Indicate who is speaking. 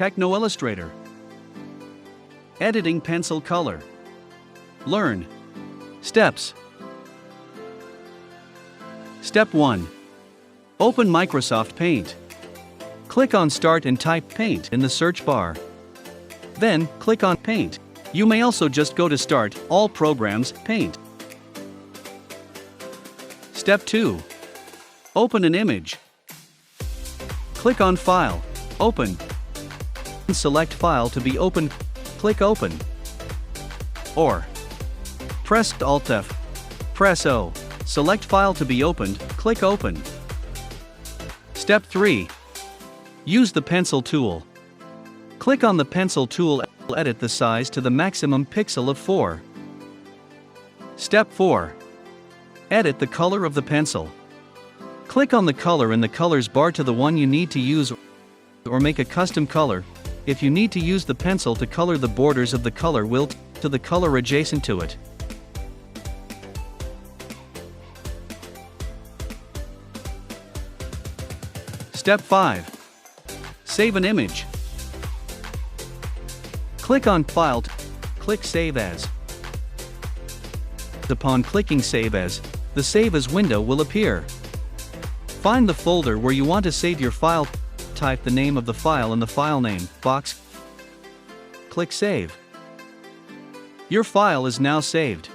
Speaker 1: TechnoIllustrator. Editing pencil color. Learn. Steps. Step 1. Open Microsoft Paint. Click on Start and type Paint in the search bar. Then, click on Paint. You may also just go to Start, All Programs, Paint. Step 2. Open an image. Click on File, Open. Select File to be opened, click Open. Or, press Alt-F, press O. Select File to be opened, click Open. Step 3. Use the Pencil tool. Click on the Pencil tool, edit the size to the maximum pixel of 4. Step 4. Edit the color of the pencil. Click on the color in the colors bar to the one you need to use, or make a custom color. If you need to use the pencil to color the borders of the color wheel to the color adjacent to it. Step 5. Save an image. Click on File, click Save As. Upon clicking Save As, the Save As window will appear. Find the folder where you want to save your file, type the name of the file in the File Name box. Click Save. Your file is now saved.